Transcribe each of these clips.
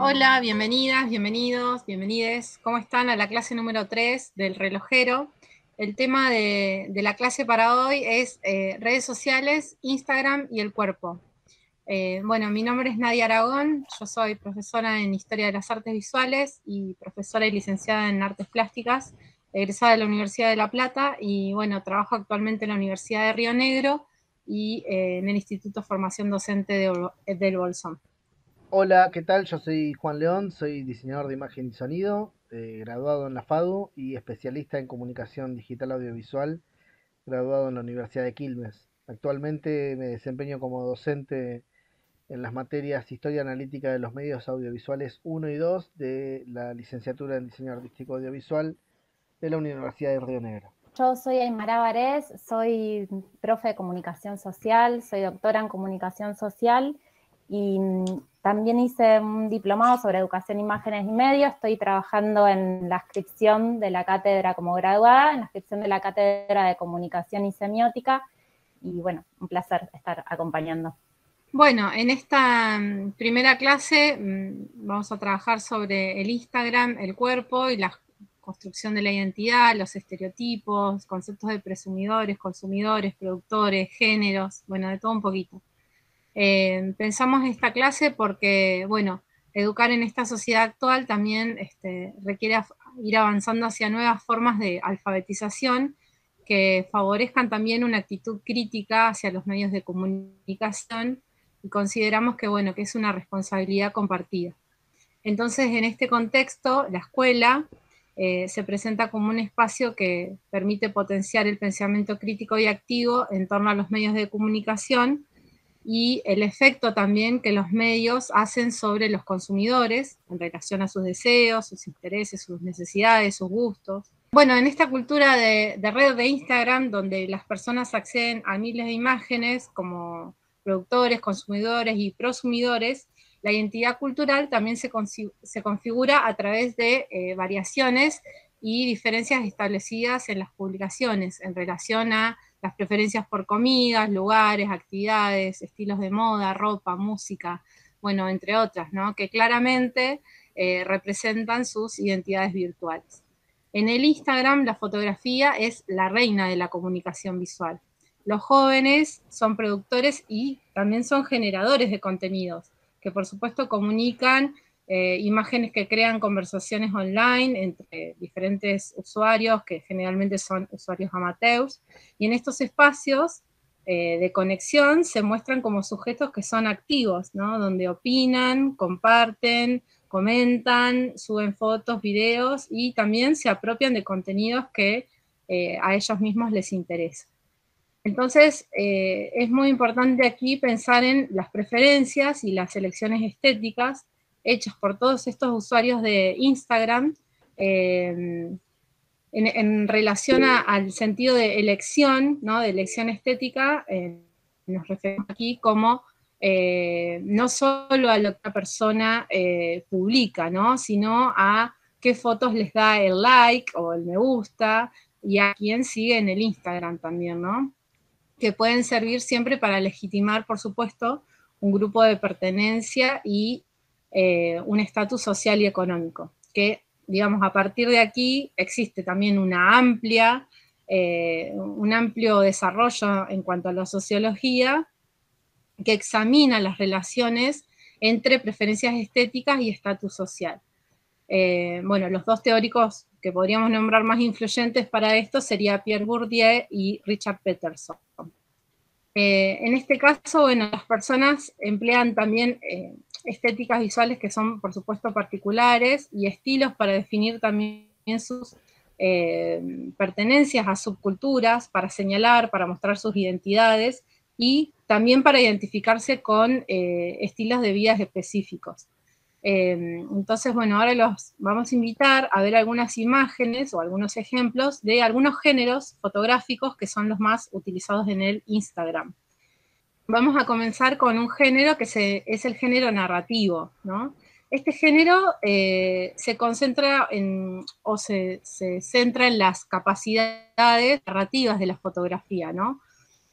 Hola, bienvenidas, bienvenidos, bienvenides. ¿Cómo están? A la clase número 3 del relojero. El tema de la clase para hoy es redes sociales, Instagram y el cuerpo. Bueno, mi nombre es Nadia Aragón, yo soy profesora en Historia de las Artes Visuales y profesora y licenciada en Artes Plásticas, egresada de la Universidad de La Plata, y bueno, trabajo actualmente en la Universidad de Río Negro y en el Instituto de Formación Docente del Bolsón. Hola, ¿qué tal? Yo soy Juan León, soy diseñador de imagen y sonido, graduado en la FADU y especialista en comunicación digital audiovisual, graduado en la Universidad de Quilmes. Actualmente me desempeño como docente en las materias Historia Analítica de los Medios Audiovisuales 1 y 2 de la licenciatura en Diseño Artístico Audiovisual de la Universidad de Río Negro. Yo soy Aymara Varés, soy profe de comunicación social, soy doctora en comunicación social y también hice un diplomado sobre educación, imágenes y medios. Estoy trabajando en la inscripción de la cátedra como graduada, en la inscripción de la cátedra de comunicación y semiótica. Y bueno, un placer estar acompañando. Bueno, en esta primera clase vamos a trabajar sobre el Instagram, el cuerpo y la construcción de la identidad, los estereotipos, conceptos de presumidores, consumidores, productores, géneros, bueno, de todo un poquito. Pensamos esta clase porque, bueno, educar en esta sociedad actual también requiere ir avanzando hacia nuevas formas de alfabetización que favorezcan también una actitud crítica hacia los medios de comunicación, y consideramos que, bueno, que es una responsabilidad compartida. Entonces, en este contexto, la escuela se presenta como un espacio que permite potenciar el pensamiento crítico y activo en torno a los medios de comunicación y el efecto también que los medios hacen sobre los consumidores en relación a sus deseos, sus intereses, sus necesidades, sus gustos. Bueno, en esta cultura de red de Instagram, donde las personas acceden a miles de imágenes como productores, consumidores y prosumidores, la identidad cultural también se configura a través de variaciones y diferencias establecidas en las publicaciones en relación a las preferencias por comidas, lugares, actividades, estilos de moda, ropa, música, bueno, entre otras, ¿no? Que claramente representan sus identidades virtuales. En el Instagram, la fotografía es la reina de la comunicación visual. Los jóvenes son productores y también son generadores de contenidos, que por supuesto comunican imágenes que crean conversaciones online entre diferentes usuarios, que generalmente son usuarios amateurs, y en estos espacios de conexión se muestran como sujetos que son activos, ¿no? Donde opinan, comparten, comentan, suben fotos, videos y también se apropian de contenidos que a ellos mismos les interesan. Entonces, es muy importante aquí pensar en las preferencias y las elecciones estéticas hechas por todos estos usuarios de Instagram en relación al sentido de elección, ¿no? De elección estética, nos referimos aquí como no solo a lo que la persona publica, ¿no? Sino a qué fotos les da el like o el me gusta y a quién sigue en el Instagram también, ¿no? Que pueden servir siempre para legitimar, por supuesto, un grupo de pertenencia y un estatus social y económico, que, digamos, a partir de aquí existe también un amplio desarrollo en cuanto a la sociología que examina las relaciones entre preferencias estéticas y estatus social. Bueno, los dos teóricos que podríamos nombrar más influyentes para esto serían Pierre Bourdieu y Richard Peterson. En este caso, bueno, las personas emplean también estéticas visuales que son, por supuesto, particulares y estilos para definir también sus pertenencias a subculturas, para señalar, para mostrar sus identidades y también para identificarse con estilos de vida específicos. Entonces, bueno, ahora los vamos a invitar a ver algunas imágenes o algunos ejemplos de algunos géneros fotográficos que son los más utilizados en el Instagram. Vamos a comenzar con un género que es el género narrativo, ¿no? Este género se concentra o se centra en las capacidades narrativas de la fotografía, ¿no?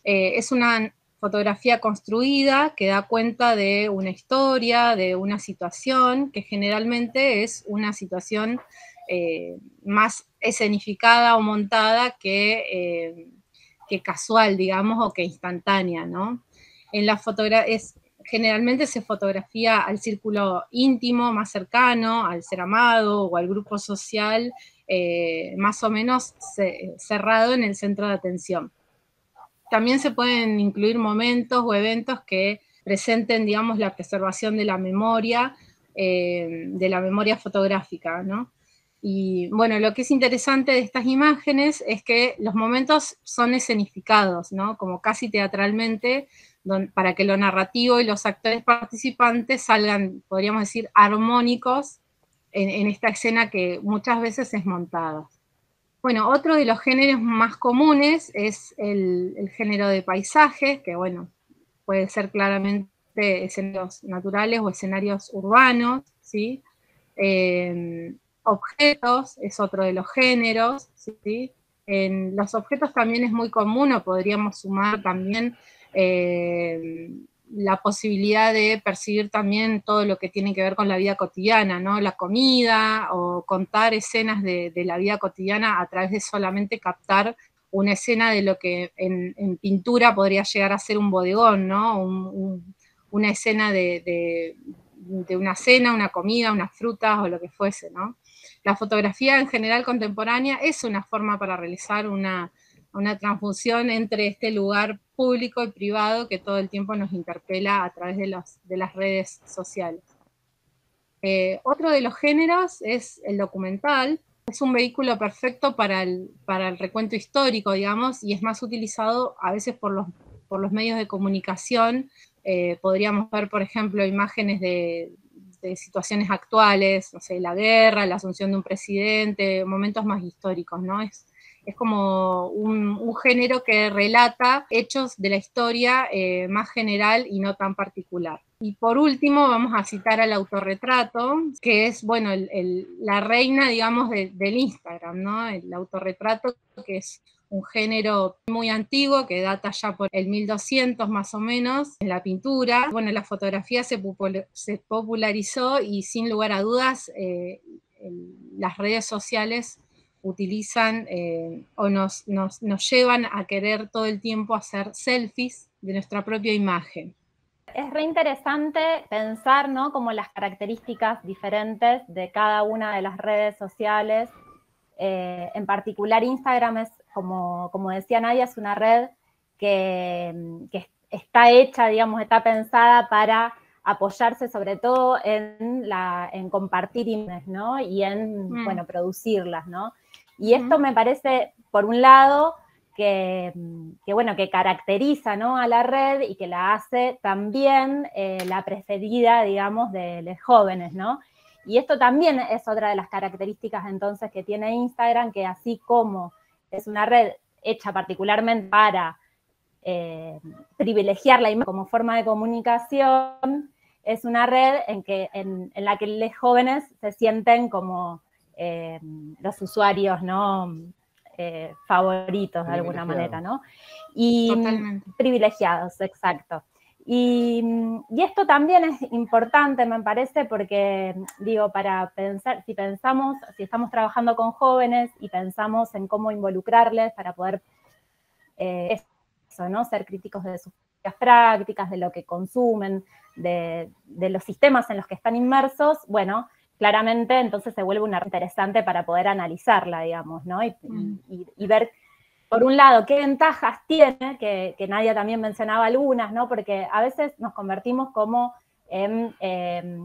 Es una fotografía construida que da cuenta de una historia, de una situación, que generalmente es una situación más escenificada o montada que casual, digamos, o que instantánea, ¿no? En la generalmente se fotografía al círculo íntimo, más cercano, al ser amado o al grupo social más o menos cerrado en el centro de atención. También se pueden incluir momentos o eventos que presenten, digamos, la preservación de la memoria fotográfica, ¿no? Y bueno, lo que es interesante de estas imágenes es que los momentos son escenificados, ¿no? Como casi teatralmente, para que lo narrativo y los actores participantes salgan, podríamos decir, armónicos en esta escena que muchas veces es montada. Bueno, otro de los géneros más comunes es el género de paisaje, que bueno, puede ser claramente escenarios naturales o escenarios urbanos, ¿sí? Objetos es otro de los géneros, ¿sí? En los objetos también es muy común, o podríamos sumar también la posibilidad de percibir también todo lo que tiene que ver con la vida cotidiana, ¿no? La comida, o contar escenas de la vida cotidiana a través de solamente captar una escena de lo que en pintura podría llegar a ser un bodegón, ¿no? Una escena de una cena, una comida, unas frutas o lo que fuese, ¿no? La fotografía en general contemporánea es una forma para realizar una transfusión entre este lugar público y privado que todo el tiempo nos interpela a través de las redes sociales. Otro de los géneros es el documental. Es un vehículo perfecto para el recuento histórico, digamos, y es más utilizado a veces por los medios de comunicación. Podríamos ver, por ejemplo, imágenes de situaciones actuales, no sé, la guerra, la asunción de un presidente, momentos más históricos, ¿no? Es como un género que relata hechos de la historia más general y no tan particular. Y por último vamos a citar al autorretrato, que es, bueno, la reina, digamos, del Instagram, ¿no? El autorretrato, que es un género muy antiguo, que data ya por el 1200 más o menos, en la pintura. Bueno, la fotografía se popularizó y sin lugar a dudas las redes sociales utilizan o nos llevan a querer todo el tiempo hacer selfies de nuestra propia imagen. Es re interesante pensar, ¿no?, como las características diferentes de cada una de las redes sociales. En particular Instagram es, como decía Nadia, es una red que está hecha, digamos, está pensada para apoyarse sobre todo en compartir imágenes, ¿no? Y en, bueno, producirlas, ¿no? Y esto me parece, por un lado, que caracteriza, ¿no?, a la red y que la hace también la preferida, digamos, de los jóvenes, ¿no? Y esto también es otra de las características entonces que tiene Instagram, que así como es una red hecha particularmente para privilegiar la imagen como forma de comunicación, es una red en la que los jóvenes se sienten como los usuarios, ¿no?, favoritos de alguna manera, ¿no? Y totalmente. Privilegiados, exacto. Y esto también es importante, me parece, porque, digo, para pensar, si estamos trabajando con jóvenes y pensamos en cómo involucrarles para poder eso, ¿no?, ser críticos de sus propias prácticas, de lo que consumen, de los sistemas en los que están inmersos, bueno, claramente entonces se vuelve una red interesante para poder analizarla, digamos, ¿no? Y ver, por un lado, qué ventajas tiene, que Nadia también mencionaba algunas, ¿no? Porque a veces nos convertimos como en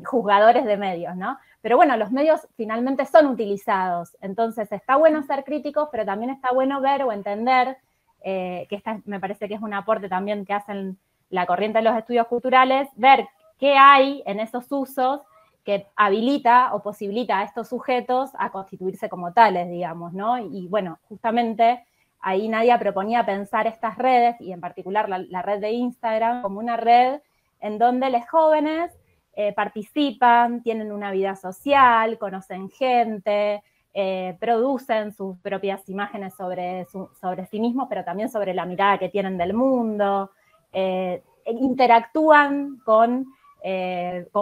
juzgadores de medios, ¿no? Pero bueno, los medios finalmente son utilizados, entonces está bueno ser críticos, pero también está bueno ver o entender, que esta me parece que es un aporte también que hacen la corriente de los estudios culturales, ver qué hay en esos usos que habilita o posibilita a estos sujetos a constituirse como tales, digamos, ¿no? Y bueno, justamente ahí Nadia proponía pensar estas redes, y en particular la red de Instagram, como una red en donde los jóvenes participan, tienen una vida social, conocen gente, producen sus propias imágenes sobre sí mismos, pero también sobre la mirada que tienen del mundo. interactúan con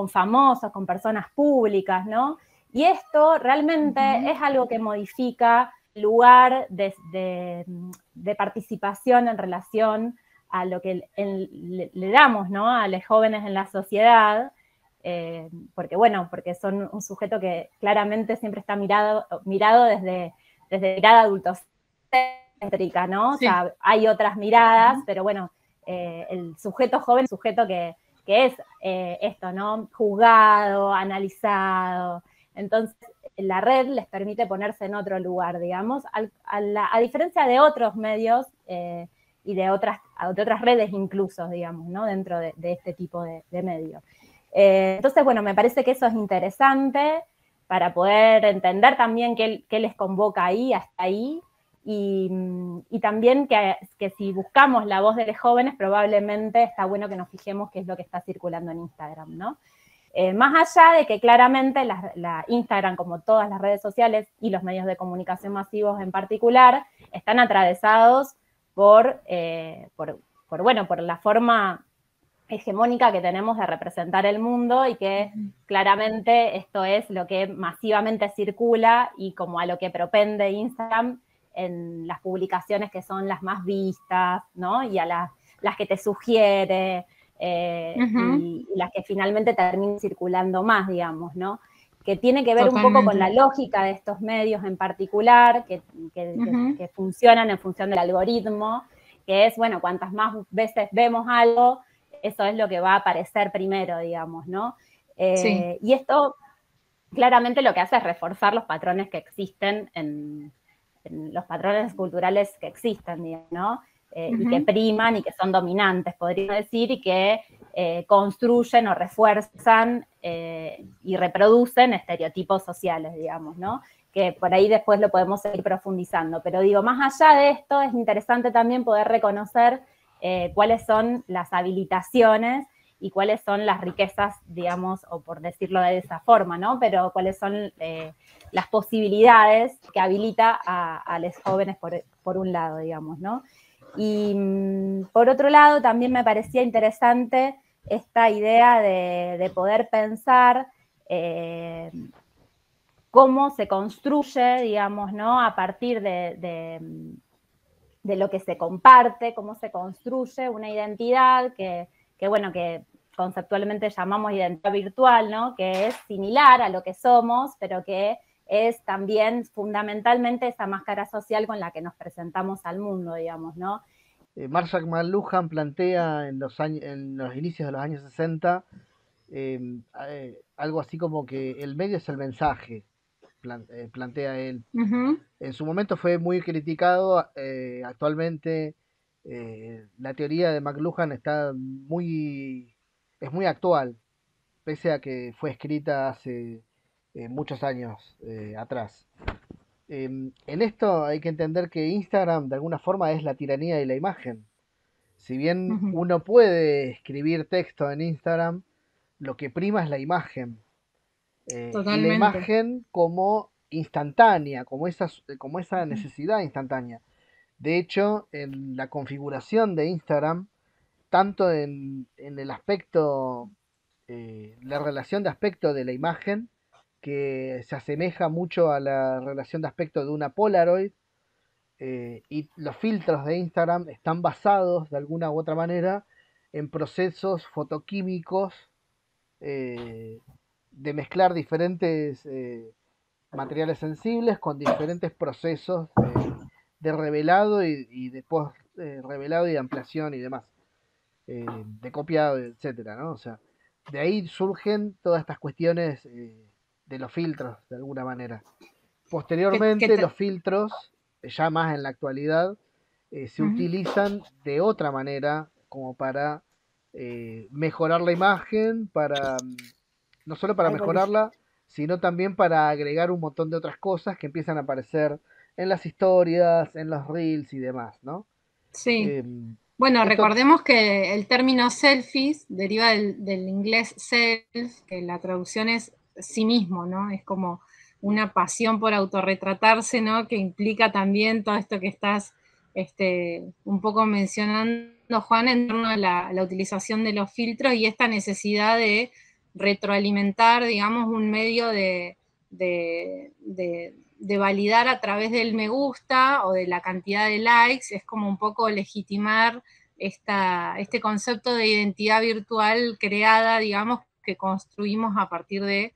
famosos, con personas públicas, ¿no? Y esto realmente es algo que modifica el lugar de participación en relación a lo que le damos, ¿no? A los jóvenes en la sociedad, porque son un sujeto que claramente siempre está mirado desde mirada adultocéntrica, ¿no? Sí. O sea, hay otras miradas, pero bueno, el sujeto joven, sujeto que es esto, ¿no? Juzgado, analizado. Entonces, la red les permite ponerse en otro lugar, digamos, a diferencia de otros medios y de otras redes incluso, digamos, ¿no? Dentro de este tipo de medios. Entonces, bueno, me parece que eso es interesante para poder entender también qué les convoca ahí, hasta ahí, y también que si buscamos la voz de los jóvenes, probablemente está bueno que nos fijemos qué es lo que está circulando en Instagram, ¿no? Más allá de que claramente la Instagram, como todas las redes sociales y los medios de comunicación masivos en particular, están atravesados por la forma hegemónica que tenemos de representar el mundo y que claramente esto es lo que masivamente circula y como a lo que propende Instagram en las publicaciones que son las más vistas, ¿no? Y a las que te sugiere, y las que finalmente terminan circulando más, digamos, ¿no? Que tiene que ver un poco con la lógica de estos medios en particular, que funcionan en función del algoritmo, que es, bueno, cuantas más veces vemos algo, eso es lo que va a aparecer primero, digamos, ¿no? Sí. Y esto claramente lo que hace es reforzar los patrones que existen en los patrones culturales que existen, digamos, ¿no? Y que priman y que son dominantes, podría decir, y que construyen o refuerzan y reproducen estereotipos sociales, digamos, ¿no? Que por ahí después lo podemos seguir profundizando. Pero digo, más allá de esto, es interesante también poder reconocer cuáles son las habilitaciones y cuáles son las riquezas, digamos, o por decirlo de esa forma, ¿no? Pero cuáles son las posibilidades que habilita a los jóvenes por un lado, digamos, ¿no? Y por otro lado, también me parecía interesante esta idea de poder pensar cómo se construye, digamos, ¿no? A partir de lo que se comparte, cómo se construye una identidad que conceptualmente llamamos identidad virtual, ¿no? Que es similar a lo que somos, pero que es también fundamentalmente esa máscara social con la que nos presentamos al mundo, digamos, ¿no? Marshall McLuhan plantea en los inicios de los años 60 algo así como que el medio es el mensaje, plantea él. En su momento fue muy criticado, actualmente la teoría de McLuhan es muy actual, pese a que fue escrita hace muchos años atrás. En esto hay que entender que Instagram de alguna forma es la tiranía de la imagen. Si bien uno puede escribir texto en Instagram, lo que prima es la imagen. Y la imagen como instantánea, como esa necesidad instantánea. De hecho, en la configuración de Instagram, tanto en el aspecto, la relación de aspecto de la imagen, que se asemeja mucho a la relación de aspecto de una Polaroid, y los filtros de Instagram están basados de alguna u otra manera en procesos fotoquímicos de mezclar diferentes materiales sensibles con diferentes procesos de revelado y de post revelado y de ampliación y demás, de copiado, etcétera, ¿no? O sea, de ahí surgen todas estas cuestiones de los filtros, de alguna manera. Posteriormente, los filtros, ya más en la actualidad, se utilizan de otra manera, como para mejorar la imagen, no solo para mejorarla, sino también para agregar un montón de otras cosas que empiezan a aparecer en las historias, en los reels y demás, ¿no? Sí. Bueno, recordemos que el término selfies deriva del inglés self, que la traducción es sí mismo, ¿no? Es como una pasión por autorretratarse, ¿no? Que implica también todo esto que estás un poco mencionando Juan en torno a la utilización de los filtros y esta necesidad de retroalimentar, digamos, un medio de validar a través del me gusta o de la cantidad de likes, es como un poco legitimar este concepto de identidad virtual creada, digamos, que construimos a partir de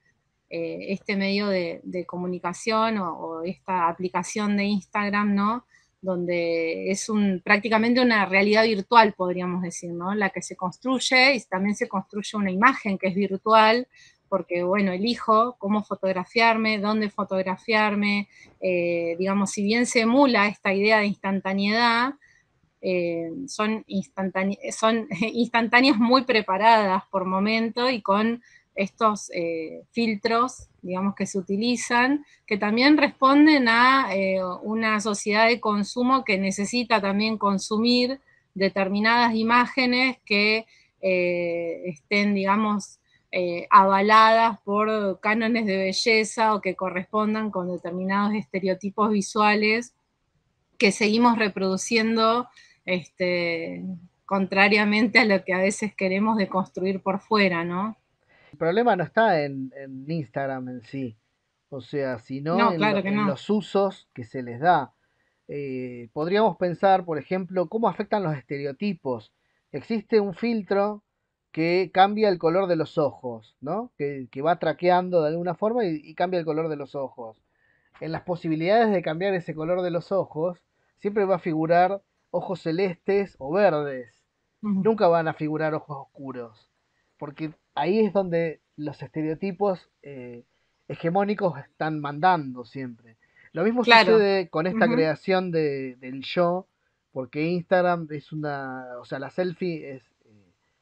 este medio de comunicación o esta aplicación de Instagram, ¿no? Donde es prácticamente una realidad virtual, podríamos decir, ¿no? La que se construye y también se construye una imagen que es virtual, porque, bueno, elijo cómo fotografiarme, dónde fotografiarme, digamos, si bien se emula esta idea de instantaneidad, son instantáneas muy preparadas por momento y con estos filtros, digamos, que se utilizan, que también responden a una sociedad de consumo que necesita también consumir determinadas imágenes que estén, digamos, avaladas por cánones de belleza o que correspondan con determinados estereotipos visuales que seguimos reproduciendo contrariamente a lo que a veces queremos de construir por fuera, ¿no? El problema no está en Instagram en sí, o sea, sino No, claro que en no. los usos que se les da. Podríamos pensar, por ejemplo, cómo afectan los estereotipos. Existe un filtro que cambia el color de los ojos, ¿no? Que va traqueando de alguna forma y cambia el color de los ojos. En las posibilidades de cambiar ese color de los ojos, siempre va a figurar ojos celestes o verdes. Ujú. Nunca van a figurar ojos oscuros. Porque ahí es donde los estereotipos hegemónicos están mandando siempre. Lo mismo Claro. sucede con esta Ujú. creación del yo, porque Instagram es o sea, la selfie es,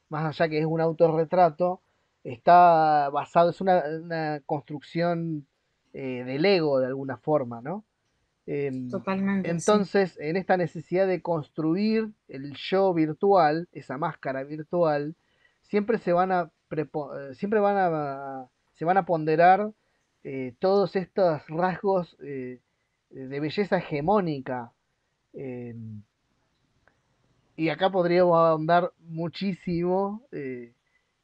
más allá que es un autorretrato, está basado, es una construcción del ego de alguna forma, ¿no? Em, Totalmente, sí. entonces, en esta necesidad de construir el yo virtual, esa máscara virtual, siempre siempre se van a ponderar todos estos rasgos de belleza hegemónica. em, y acá podríamos ahondar muchísimo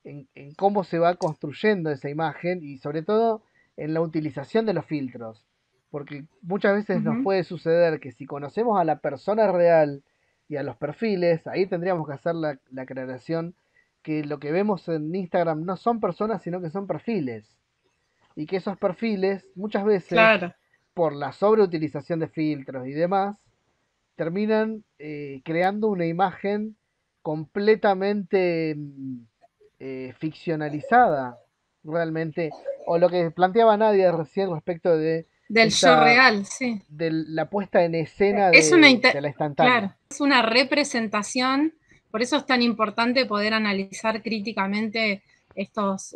en cómo se va construyendo esa imagen y sobre todo en la utilización de los filtros. Porque muchas veces nos Ujú. puede suceder que si conocemos a la persona real y a los perfiles, ahí tendríamos que hacer la aclaración que lo que vemos en Instagram no son personas, sino que son perfiles. Y que esos perfiles muchas veces, Claro. por la sobreutilización de filtros y demás, terminan creando una imagen completamente ficcionalizada, realmente. O lo que planteaba Nadia recién respecto de Del yo esta real, sí. de la puesta en escena Es una, de la instantánea. claro, es una representación, por eso es tan importante poder analizar críticamente estas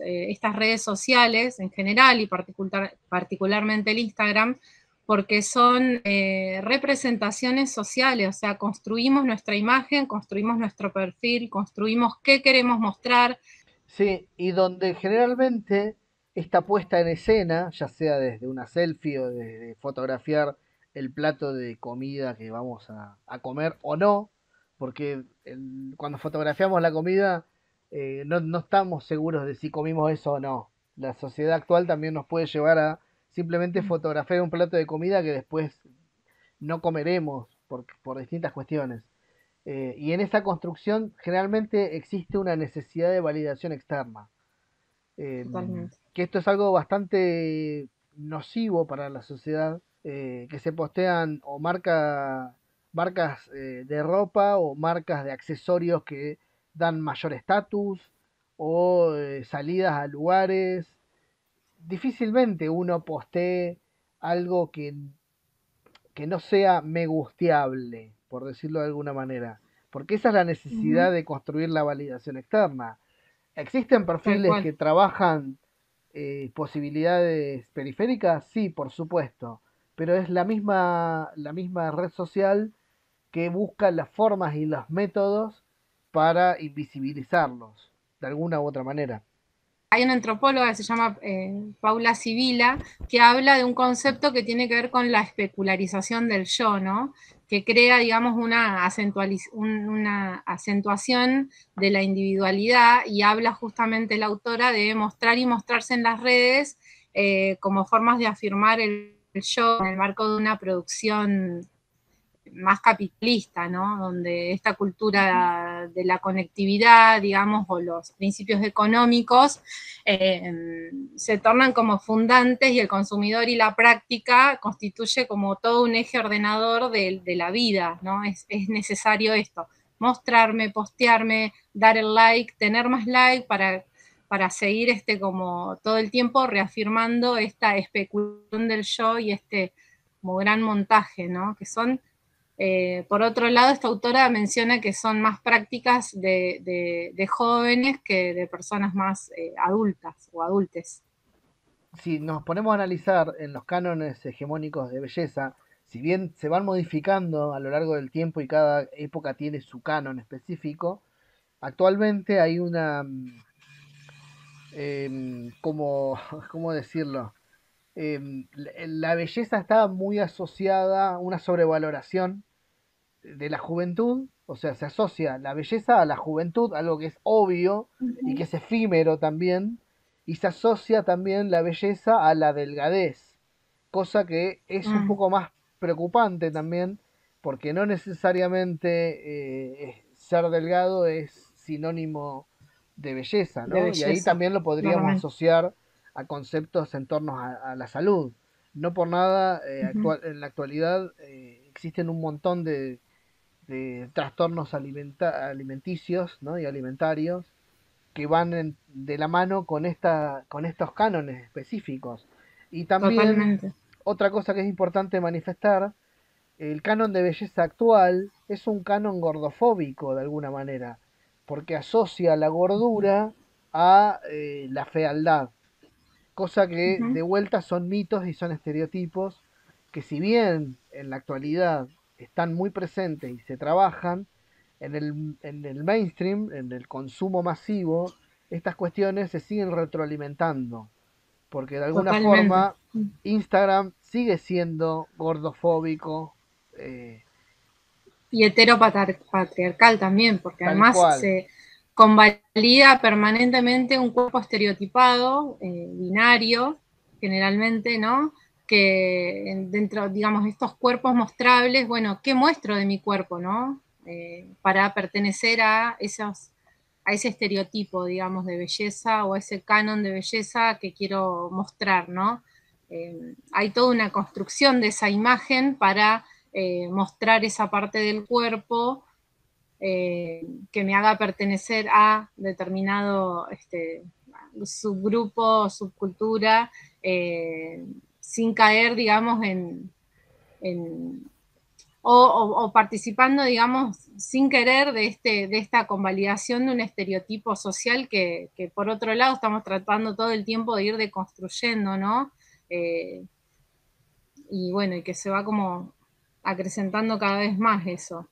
redes sociales en general y particularmente el Instagram, porque son representaciones sociales, o sea, construimos nuestra imagen, construimos nuestro perfil, construimos qué queremos mostrar. Sí, y donde generalmente esta puesta en escena, ya sea desde una selfie o de fotografiar el plato de comida que vamos a comer o no, porque cuando fotografiamos la comida no estamos seguros de si comimos eso o no. La sociedad actual también nos puede llevar a simplemente fotografiar un plato de comida que después no comeremos por distintas cuestiones. Y en esa construcción generalmente existe una necesidad de validación externa. Eh, Totalmente. que esto es algo bastante nocivo para la sociedad, que se postean o marcas de ropa o marcas de accesorios que dan mayor estatus o salidas a lugares. Difícilmente uno postee algo que no sea me gusteable, por decirlo de alguna manera. Porque esa es la Ujú. necesidad de construir la validación externa. ¿Existen Tal perfiles cual. que trabajan posibilidades periféricas? Sí, por supuesto. Pero es la misma red social que busca las formas y los métodos para invisibilizarlos, de alguna u otra manera. Hay una antropóloga que se llama Paula Sibila, que habla de un concepto que tiene que ver con la especularización del yo, ¿no? que crea, digamos, una acentuación de la individualidad, y habla justamente la autora de mostrar y mostrarse en las redes como formas de afirmar el yo en el marco de una producción más capitalista, ¿no? Donde esta cultura de la conectividad, digamos, o los principios económicos se tornan como fundantes, y el consumidor y la práctica constituye como todo un eje ordenador de la vida, ¿no? Es necesario esto, mostrarme, postearme, dar el like, tener más like para seguir como todo el tiempo reafirmando esta especulación del yo y como gran montaje, ¿no? Que son por otro lado, esta autora menciona que son más prácticas de jóvenes que de personas más adultas o adultes. Si nos ponemos a analizar en los cánones hegemónicos de belleza, si bien se van modificando a lo largo del tiempo y cada época tiene su canon específico, actualmente hay una, como, ¿cómo decirlo? La belleza está muy asociada a una sobrevaloración de la juventud, o sea, se asocia la belleza a la juventud, algo que es obvio y que es efímero también, y se asocia también la belleza a la delgadez, cosa que es un poco más preocupante también, porque no necesariamente ser delgado es sinónimo de belleza, De ¿no? Y ahí belleza, también lo podríamos claramente. asociar a conceptos en torno a la salud. No por nada, en la actualidad existen un montón de trastornos alimenticios, ¿no? Y alimentarios que van de la mano con estos cánones específicos. Y también Totalmente. otra cosa que es importante manifestar, el canon de belleza actual es un canon gordofóbico de alguna manera, porque asocia la gordura a la fealdad, cosa que de vuelta son mitos y son estereotipos que, si bien en la actualidad están muy presentes y se trabajan, en el mainstream, en el consumo masivo, estas cuestiones se siguen retroalimentando, porque de alguna Totalmente. forma Instagram sigue siendo gordofóbico, Y heteropatriarcal también, porque tal además cual, se convalida permanentemente un cuerpo estereotipado, binario, generalmente, ¿no? Que dentro, digamos, estos cuerpos mostrables, bueno, ¿qué muestro de mi cuerpo, no? Para pertenecer a ese estereotipo, digamos, de belleza, o a ese canon de belleza que quiero mostrar, ¿no? Hay toda una construcción de esa imagen para mostrar esa parte del cuerpo que me haga pertenecer a determinado subgrupo, subcultura, sin caer, digamos, en o participando, digamos, sin querer de esta convalidación de un estereotipo social que por otro lado estamos tratando todo el tiempo de ir deconstruyendo, ¿no? Y bueno, y que se va como acrecentando cada vez más eso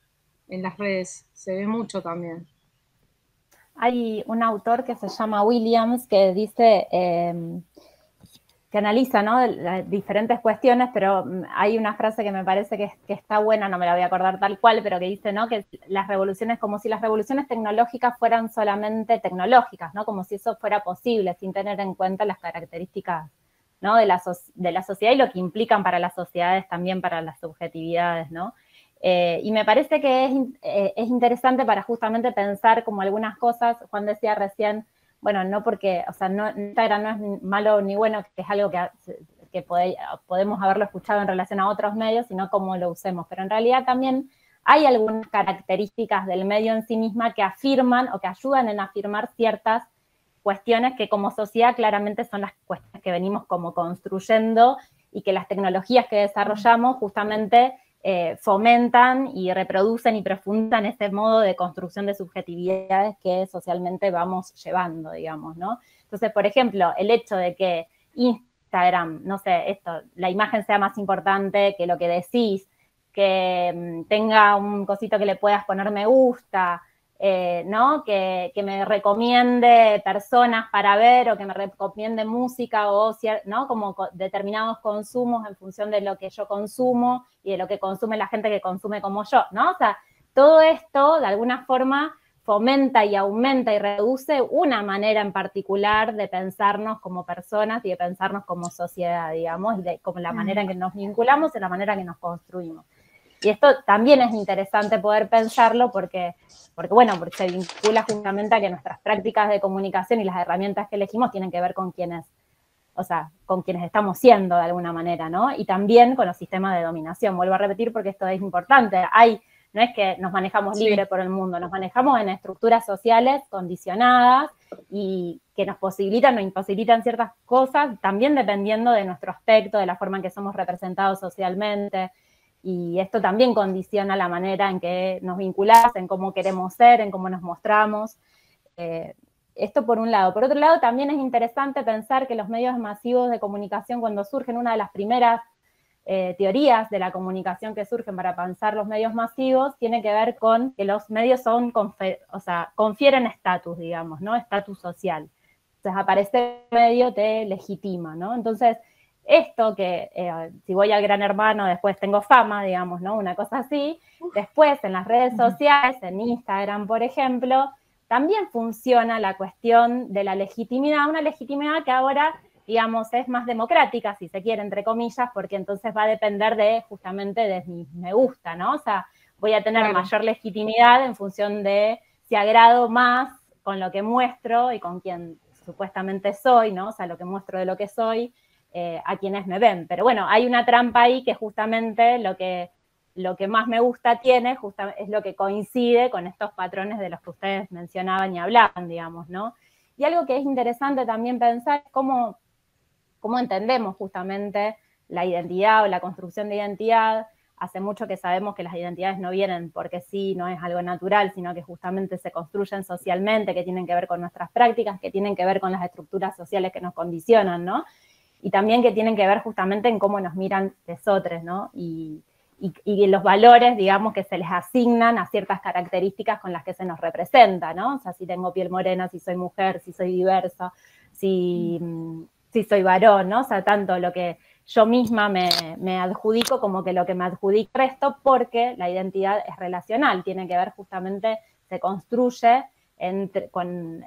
en las redes, se ve mucho también. Hay un autor que se llama Williams que dice, que analiza, ¿no?, diferentes cuestiones, pero hay una frase que me parece que está buena, no me la voy a acordar tal cual, pero que dice, ¿no?, que las revoluciones, como si las revoluciones tecnológicas fueran solamente tecnológicas, ¿no?, como si eso fuera posible, sin tener en cuenta las características, ¿no?, de la sociedad y lo que implican para las sociedades, también para las subjetividades, ¿no? Y me parece que es interesante para justamente pensar como algunas cosas. Juan decía recién, bueno, no porque, o sea, no, Instagram no es malo ni bueno, que es algo que podemos haberlo escuchado en relación a otros medios, sino cómo lo usemos. Pero en realidad también hay algunas características del medio en sí misma que afirman o que ayudan en afirmar ciertas cuestiones que como sociedad claramente son las cuestiones que venimos como construyendo y que las tecnologías que desarrollamos justamente fomentan y reproducen y profundizan ese modo de construcción de subjetividades que socialmente vamos llevando, digamos, ¿no? Entonces, por ejemplo, el hecho de que Instagram, no sé, la imagen sea más importante que lo que decís, que tenga un cosito que le puedas poner me gusta, ¿no? Que me recomiende personas para ver o que me recomiende música o, ¿no? Como determinados consumos en función de lo que yo consumo y de lo que consume la gente que consume como yo, ¿no? O sea, todo esto de alguna forma fomenta y aumenta y reduce una manera en particular de pensarnos como personas y de pensarnos como sociedad, digamos, y de como la manera en que nos vinculamos y la manera en que nos construimos. Y esto también es interesante poder pensarlo porque se vincula justamente a que nuestras prácticas de comunicación y las herramientas que elegimos tienen que ver con quienes estamos siendo de alguna manera, ¿no? Y también con los sistemas de dominación. Vuelvo a repetir porque esto es importante. No es que nos manejamos libre por el mundo, nos manejamos en estructuras sociales condicionadas y que nos posibilitan o imposibilitan ciertas cosas, también dependiendo de nuestro aspecto, de la forma en que somos representados socialmente. Y esto también condiciona la manera en que nos vinculamos, en cómo queremos ser, en cómo nos mostramos. Esto por un lado. Por otro lado, también es interesante pensar que los medios masivos de comunicación, cuando surgen, una de las primeras teorías de la comunicación que surgen para pensar los medios masivos, tiene que ver con que los medios confieren estatus, digamos, ¿no? Estatus social. Entonces, aparecer en medio te legitima, ¿no? Entonces, esto que si voy al Gran Hermano después tengo fama, digamos, ¿no? Una cosa así. Después en las redes sociales, en Instagram, por ejemplo, también funciona la cuestión de la legitimidad, una legitimidad que ahora, digamos, es más democrática, si se quiere, entre comillas, porque entonces va a depender justamente de mi me gusta, ¿no? O sea, voy a tener mayor legitimidad en función de si agrado más con lo que muestro y con quien supuestamente soy, ¿no? O sea, lo que muestro de lo que soy, a quienes me ven. Pero bueno, hay una trampa ahí que justamente lo que más me gusta tiene es lo que coincide con estos patrones de los que ustedes mencionaban y hablaban, digamos, ¿no? Y algo que es interesante también pensar es cómo entendemos justamente la identidad o la construcción de identidad. Hace mucho que sabemos que las identidades no vienen porque sí, no es algo natural, sino que justamente se construyen socialmente, que tienen que ver con nuestras prácticas, que tienen que ver con las estructuras sociales que nos condicionan, ¿no? Y también que tienen que ver justamente en cómo nos miran nosotros, ¿no? Y los valores, digamos, que se les asignan a ciertas características con las que se nos representa, ¿no? O sea, si tengo piel morena, si soy mujer, si soy diversa, si soy varón, ¿no? O sea, tanto lo que yo misma me adjudico como que lo que me adjudica el resto, porque la identidad es relacional, tiene que ver justamente, se construye con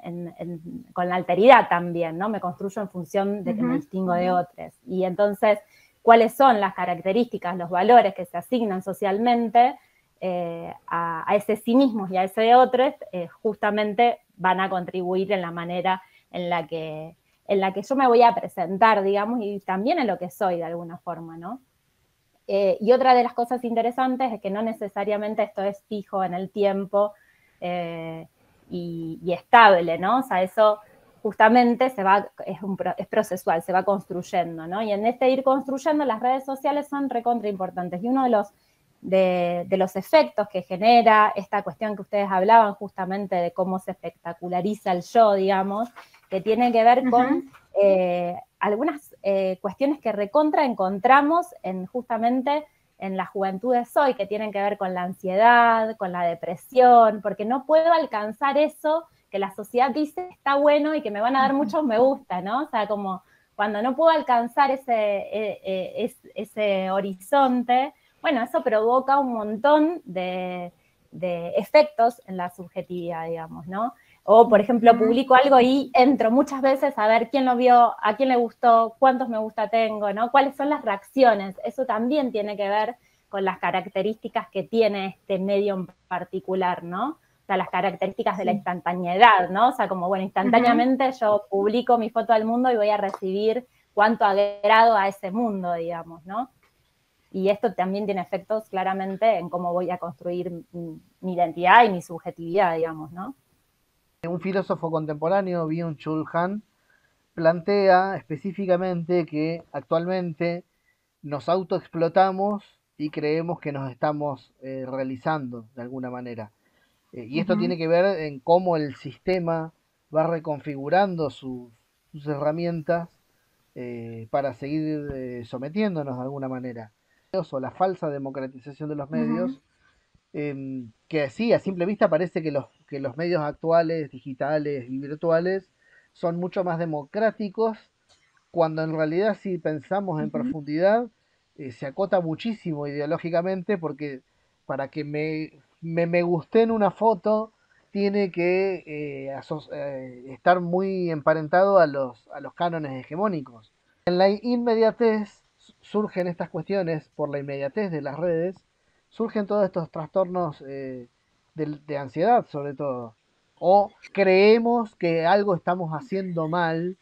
la alteridad también, ¿no? Me construyo en función de que me distingo de otros. Y entonces, ¿cuáles son las características, los valores que se asignan socialmente a ese sí mismos y a ese otros? Justamente van a contribuir en la manera en la que yo me voy a presentar, digamos, y también en lo que soy de alguna forma, ¿no? Y otra de las cosas interesantes es que no necesariamente esto es fijo en el tiempo y estable, ¿no? O sea, eso justamente es procesual, se va construyendo, ¿no? Y en este ir construyendo, las redes sociales son recontra importantes. Y uno de los efectos que genera esta cuestión que ustedes hablaban justamente de cómo se espectaculariza el yo, digamos, que tiene que ver con algunas cuestiones que recontra encontramos justamente en las juventudes hoy, que tienen que ver con la ansiedad, con la depresión, porque no puedo alcanzar eso que la sociedad dice está bueno y que me van a dar muchos me gusta, ¿no? O sea, como cuando no puedo alcanzar ese horizonte, bueno, eso provoca un montón de efectos en la subjetividad, digamos, ¿no? O, por ejemplo, publico algo y entro muchas veces a ver quién lo vio, a quién le gustó, cuántos me gusta tengo, ¿no? ¿Cuáles son las reacciones? Eso también tiene que ver con las características que tiene este medio en particular, ¿no? O sea, las características de la instantaneidad, ¿no? O sea, como, bueno, instantáneamente yo publico mi foto al mundo y voy a recibir cuánto agrado a ese mundo, digamos, ¿no? Y esto también tiene efectos claramente en cómo voy a construir mi identidad y mi subjetividad, digamos, ¿no? Un filósofo contemporáneo, Byung-Chul Han, plantea específicamente que actualmente nos autoexplotamos y creemos que nos estamos realizando de alguna manera. Y esto tiene que ver en cómo el sistema va reconfigurando sus herramientas para seguir sometiéndonos de alguna manera. O la falsa democratización de los medios, que sí, a simple vista parece que los que los medios actuales, digitales y virtuales, son mucho más democráticos, cuando en realidad si pensamos en profundidad, se acota muchísimo ideológicamente, porque para que me guste en una foto, tiene que estar muy emparentado a los cánones hegemónicos. En la inmediatez surgen estas cuestiones, por la inmediatez de las redes, surgen todos estos trastornos de ansiedad sobre todo. O creemos que algo estamos haciendo mal,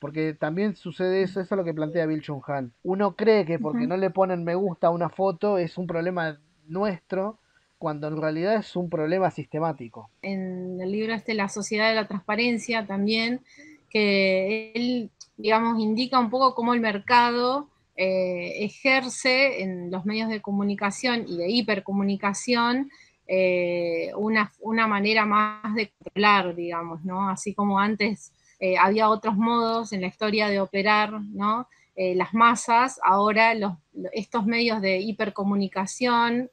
porque también sucede eso, eso es lo que plantea Bill Chung Han. Uno cree que porque no le ponen me gusta a una foto es un problema nuestro, cuando en realidad es un problema sistemático. En el libro La Sociedad de la Transparencia también, que él, digamos, indica un poco cómo el mercado ejerce en los medios de comunicación y de hipercomunicación una manera más de controlar, digamos, ¿no? Así como antes había otros modos en la historia de operar, ¿no? Las masas, ahora estos medios de hipercomunicación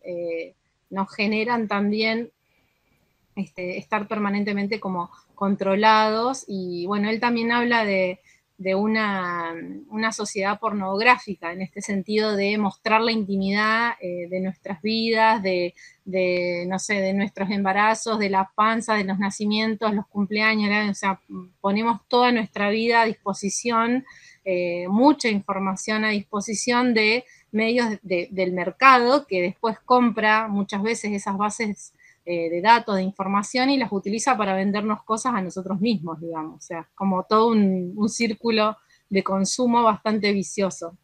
nos generan también estar permanentemente como controlados, y bueno, él también habla de una sociedad pornográfica, en este sentido de mostrar la intimidad de nuestras vidas, no sé, de nuestros embarazos, de las panzas, de los nacimientos, los cumpleaños, o sea, ponemos toda nuestra vida a disposición, mucha información a disposición de medios del mercado, que después compra muchas veces esas bases de datos, de información, y las utiliza para vendernos cosas a nosotros mismos, digamos. O sea, como todo un círculo de consumo bastante vicioso.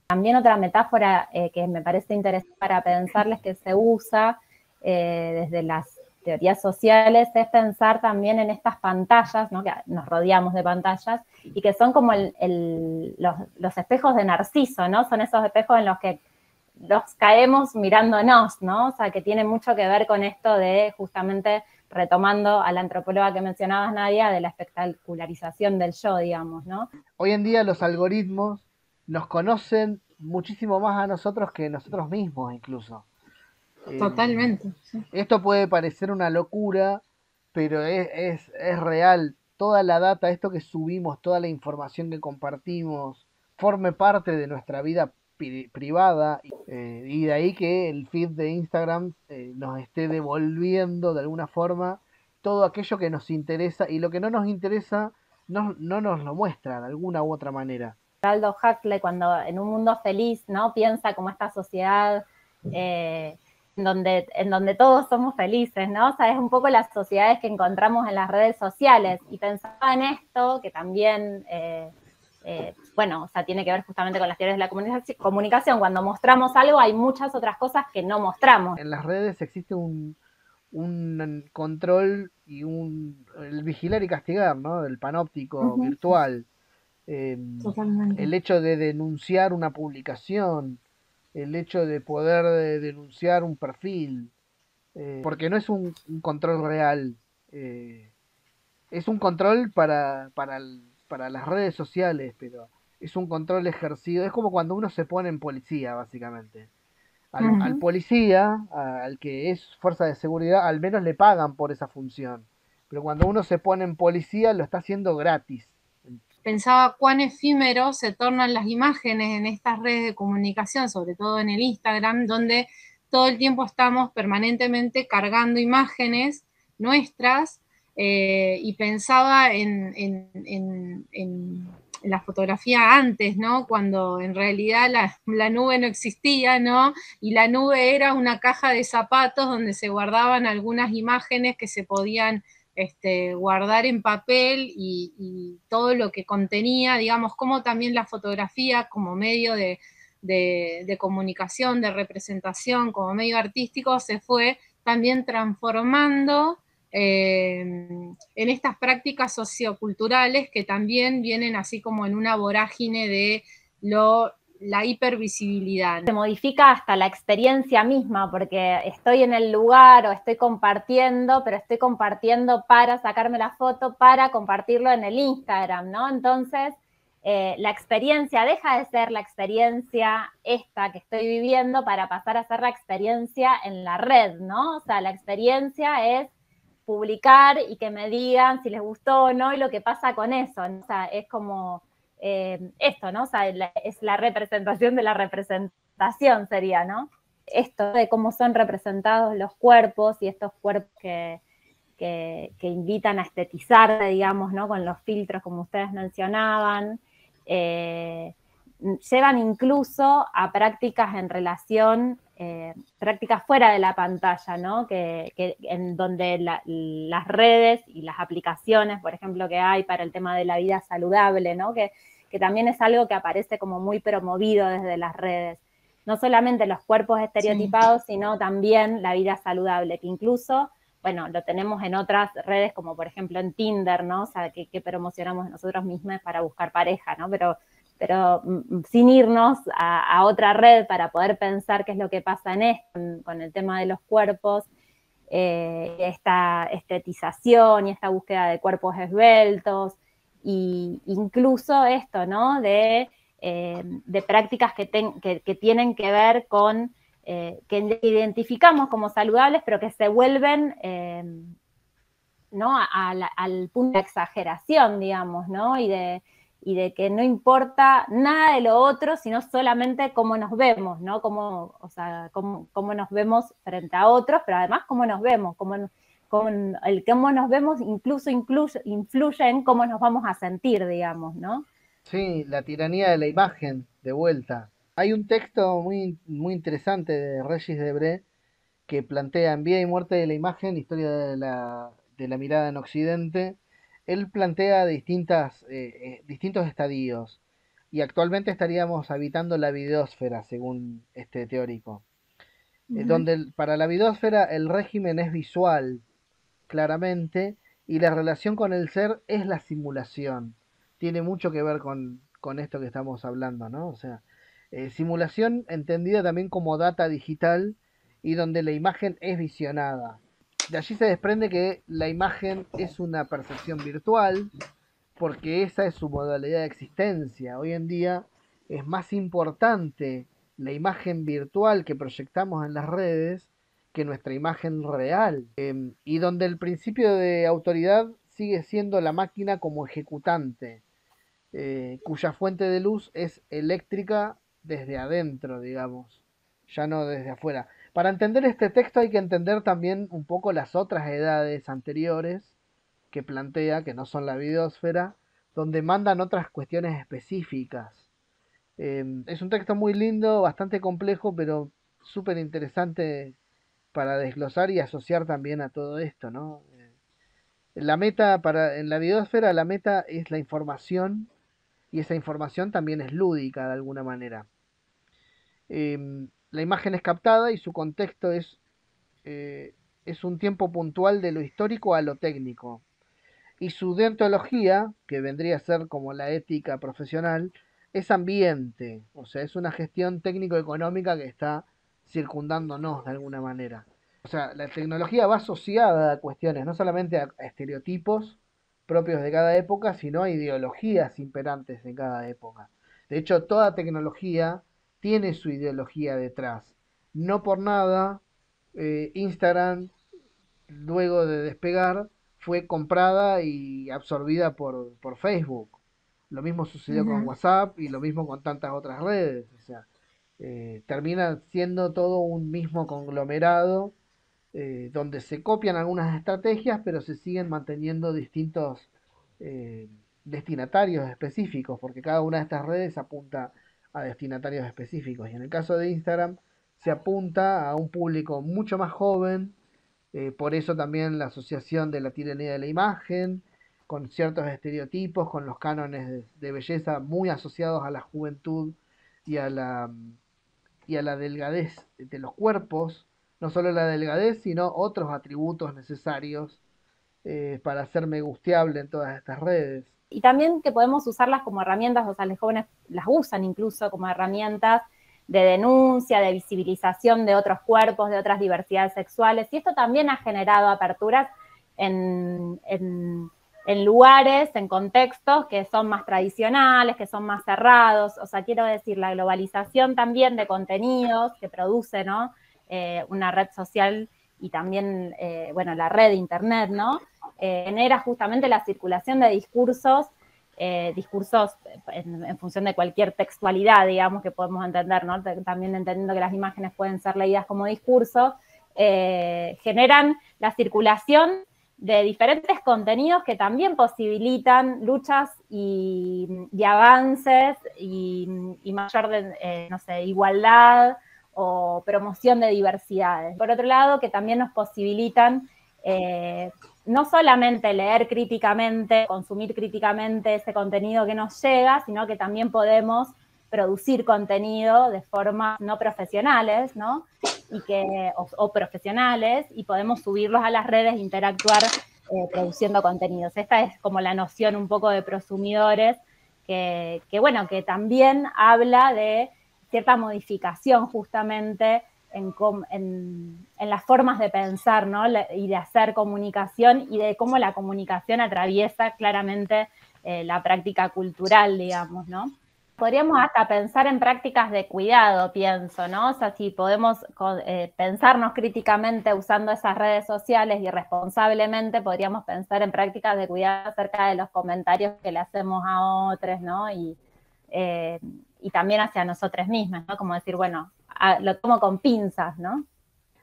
También otra metáfora que me parece interesante para pensarles que se usa desde las teorías sociales es pensar también en estas pantallas, ¿no? Que nos rodeamos de pantallas, y que son como los espejos de Narciso, ¿no? Son esos espejos en los que los caemos mirándonos, ¿no? O sea, que tiene mucho que ver con esto de, justamente, retomando a la antropóloga que mencionabas, Nadia, de la espectacularización del yo, digamos, ¿no? Hoy en día los algoritmos nos conocen muchísimo más a nosotros que nosotros mismos incluso. Totalmente. Sí. Esto puede parecer una locura, pero es real. Toda la data, esto que subimos, toda la información que compartimos, forme parte de nuestra vida privada, y de ahí que el feed de Instagram nos esté devolviendo de alguna forma todo aquello que nos interesa, y lo que no nos interesa no nos lo muestra de alguna u otra manera. Aldous Huxley, cuando en un mundo feliz, ¿no? Piensa como esta sociedad en donde todos somos felices, ¿no? O sea, es un poco las sociedades que encontramos en las redes sociales, y pensaba en esto, que también, bueno, o sea, tiene que ver justamente con las teorías de la comunicación. Cuando mostramos algo hay muchas otras cosas que no mostramos. En las redes existe un control y el vigilar y castigar, ¿no? Del panóptico virtual. El hecho de denunciar una publicación, el hecho de poder denunciar un perfil, porque no es un control real, es un control para las redes sociales, pero es un control ejercido, es como cuando uno se pone en policía, básicamente. Al policía, al que es fuerza de seguridad, al menos le pagan por esa función, pero cuando uno se pone en policía lo está haciendo gratis. Pensaba cuán efímero se tornan las imágenes en estas redes de comunicación, sobre todo en el Instagram, donde todo el tiempo estamos permanentemente cargando imágenes nuestras, y pensaba en la fotografía antes, ¿no? Cuando en realidad la nube no existía, ¿no? Y la nube era una caja de zapatos donde se guardaban algunas imágenes que se podían guardar en papel, y todo lo que contenía, digamos, como también la fotografía como medio de comunicación, de representación, como medio artístico, se fue también transformando en estas prácticas socioculturales que también vienen así como en una vorágine de la hipervisibilidad. Se modifica hasta la experiencia misma, porque estoy en el lugar o estoy compartiendo, pero estoy compartiendo para sacarme la foto, para compartirlo en el Instagram, ¿no? Entonces, la experiencia deja de ser la experiencia esta que estoy viviendo para pasar a ser la experiencia en la red, ¿no? O sea, la experiencia es publicar y que me digan si les gustó o no y lo que pasa con eso, ¿no? O sea, es como esto, ¿no? O sea, es la representación de la representación sería, ¿no? Esto de cómo son representados los cuerpos y estos cuerpos que invitan a estetizar, digamos, ¿no? Con los filtros, como ustedes mencionaban, llevan incluso a prácticas en relación, prácticas fuera de la pantalla, ¿no? En donde las redes y las aplicaciones, por ejemplo, que hay para el tema de la vida saludable, ¿no? Que también es algo que aparece como muy promovido desde las redes. No solamente los cuerpos estereotipados, sí, sino también la vida saludable, que incluso, bueno, lo tenemos en otras redes, como por ejemplo en Tinder, ¿no? O sea, que promocionamos nosotros mismos para buscar pareja, ¿no? Pero sin irnos a otra red para poder pensar qué es lo que pasa en esto, con el tema de los cuerpos, esta estetización y esta búsqueda de cuerpos esbeltos, y incluso esto, ¿no? De prácticas que tienen que ver con, que identificamos como saludables, pero que se vuelven, ¿no? Al punto de exageración, digamos, ¿no? Y de que no importa nada de lo otro, sino solamente cómo nos vemos, ¿no? Cómo nos vemos frente a otros, pero además cómo nos vemos, cómo nos vemos incluso influye en cómo nos vamos a sentir, digamos, ¿no? Sí, la tiranía de la imagen, de vuelta. Hay un texto muy, muy interesante de Regis Debray que plantea En vida y muerte de la imagen, historia de la mirada en Occidente. Él plantea distintos estadios y actualmente estaríamos habitando la videósfera, según este teórico, donde para la videósfera el régimen es visual, claramente, y la relación con el ser es la simulación. Tiene mucho que ver con esto que estamos hablando, ¿no? O sea, simulación entendida también como data digital y donde la imagen es visionada. De allí se desprende que la imagen es una percepción virtual, porque esa es su modalidad de existencia. Hoy en día es más importante la imagen virtual que proyectamos en las redes que nuestra imagen real, y donde el principio de autoridad sigue siendo la máquina como ejecutante, cuya fuente de luz es eléctrica desde adentro, digamos, ya no desde afuera. Para entender este texto hay que entender también un poco las otras edades anteriores que plantea, que no son la videósfera, donde mandan otras cuestiones específicas. Es un texto muy lindo, bastante complejo, pero súper interesante para desglosar y asociar también a todo esto, ¿no? La meta en la videósfera, la meta es la información y esa información también es lúdica de alguna manera. La imagen es captada y su contexto es un tiempo puntual de lo histórico a lo técnico. Y su deontología, que vendría a ser como la ética profesional, es ambiente, o sea, es una gestión técnico-económica que está circundándonos de alguna manera. O sea, la tecnología va asociada a cuestiones, no solamente a estereotipos propios de cada época, sino a ideologías imperantes en cada época. De hecho, toda tecnología tiene su ideología detrás. No por nada, Instagram, luego de despegar, fue comprada y absorbida por Facebook. Lo mismo sucedió con WhatsApp y lo mismo con tantas otras redes. O sea, termina siendo todo un mismo conglomerado, donde se copian algunas estrategias, pero se siguen manteniendo distintos eh, destinatarios específicos, porque cada una de estas redes apunta a destinatarios específicos. Y en el caso de Instagram se apunta a un público mucho más joven, por eso también la asociación de la tiranía de la imagen, con ciertos estereotipos, con los cánones de belleza muy asociados a la juventud y y a la delgadez de los cuerpos, no solo la delgadez, sino otros atributos necesarios para hacerme gusteable en todas estas redes. Y también que podemos usarlas como herramientas, o sea, los jóvenes las usan incluso como herramientas de denuncia, de visibilización de otros cuerpos, de otras diversidades sexuales, y esto también ha generado aperturas en lugares, en contextos que son más tradicionales, que son más cerrados. O sea, quiero decir, la globalización también de contenidos que produce, ¿no? Una red social y también, bueno, la red de internet, ¿no? Genera justamente la circulación de discursos en función de cualquier textualidad, digamos, que podemos entender, ¿no? También entendiendo que las imágenes pueden ser leídas como discurso, generan la circulación de diferentes contenidos que también posibilitan luchas y avances y mayor, no sé, igualdad o promoción de diversidades. Por otro lado, que también nos posibilitan no solamente leer críticamente, consumir críticamente ese contenido que nos llega, sino que también podemos producir contenido de formas no profesionales, ¿no? O profesionales, y podemos subirlos a las redes e interactuar produciendo contenidos. Esta es como la noción un poco de prosumidores, bueno, que también habla de cierta modificación justamente en las formas de pensar, ¿no? Y de hacer comunicación, y de cómo la comunicación atraviesa claramente la práctica cultural, digamos, ¿no? Podríamos hasta pensar en prácticas de cuidado, pienso, ¿no? O sea, si podemos pensarnos críticamente usando esas redes sociales y responsablemente, podríamos pensar en prácticas de cuidado acerca de los comentarios que le hacemos a otros, ¿no? Y también hacia nosotros mismas, ¿no? Como decir, bueno, lo tomo con pinzas, ¿no?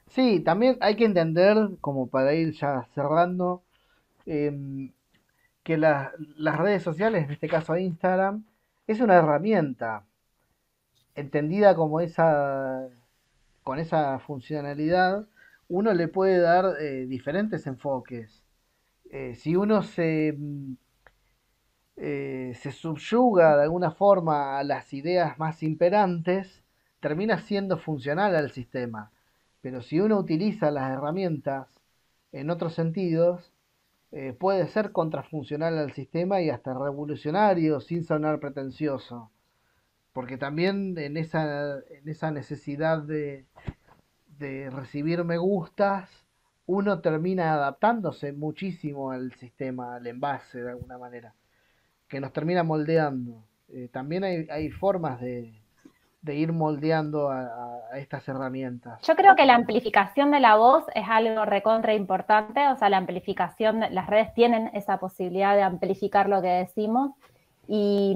Sí, también hay que entender, como para ir ya cerrando, em, que las redes sociales, en este caso Instagram, es una herramienta entendida como con esa funcionalidad. Uno le puede dar diferentes enfoques. Si uno se subyuga de alguna forma a las ideas más imperantes, termina siendo funcional al sistema. Pero si uno utiliza las herramientas en otros sentidos, puede ser contrafuncional al sistema y hasta revolucionario sin sonar pretencioso. Porque también en esa necesidad de recibir me gustas, uno termina adaptándose muchísimo al sistema, al envase de alguna manera, que nos termina moldeando. También hay formas de ir moldeando a estas herramientas. Yo creo que la amplificación de la voz es algo recontra importante, o sea, la amplificación, las redes tienen esa posibilidad de amplificar lo que decimos y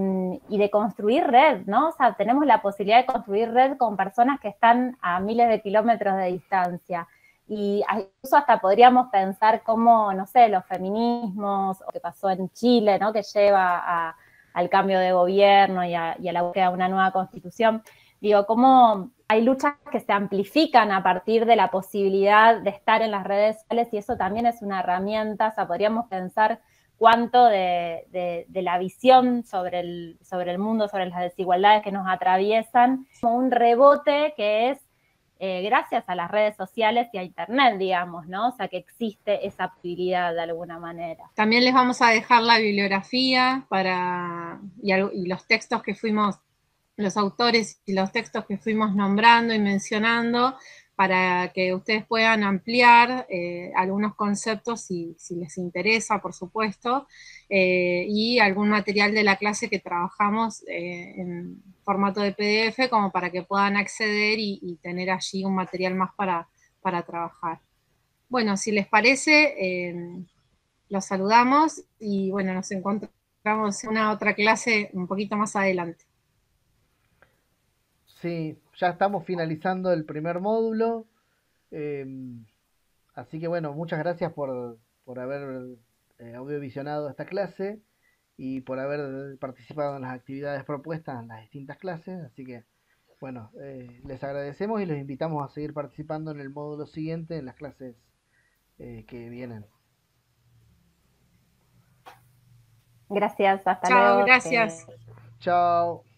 de construir red, ¿no? O sea, tenemos la posibilidad de construir red con personas que están a miles de kilómetros de distancia. Y incluso hasta podríamos pensar cómo, no sé, los feminismos, o que pasó en Chile, ¿no? Que lleva al cambio de gobierno y a la búsqueda de una nueva constitución. Digo, cómo hay luchas que se amplifican a partir de la posibilidad de estar en las redes sociales, y eso también es una herramienta. O sea, podríamos pensar cuánto de la visión sobre el mundo, sobre las desigualdades que nos atraviesan, como un rebote que es gracias a las redes sociales y a internet, digamos, ¿no? O sea, que existe esa posibilidad de alguna manera. También les vamos a dejar la bibliografía y los textos que fuimos, los autores y los textos que fuimos nombrando y mencionando, para que ustedes puedan ampliar algunos conceptos si les interesa, por supuesto, y algún material de la clase que trabajamos en formato de PDF, como para que puedan acceder y tener allí un material más para trabajar. Bueno, si les parece, los saludamos y bueno, nos encontramos en una otra clase un poquito más adelante. Sí, ya estamos finalizando el primer módulo. eh, Así que bueno, muchas gracias por haber audiovisionado esta clase y por haber participado en las actividades propuestas en las distintas clases. Así que bueno, les agradecemos y los invitamos a seguir participando en el módulo siguiente, en las clases que vienen. Gracias, hasta Chao, luego. gracias. Chao.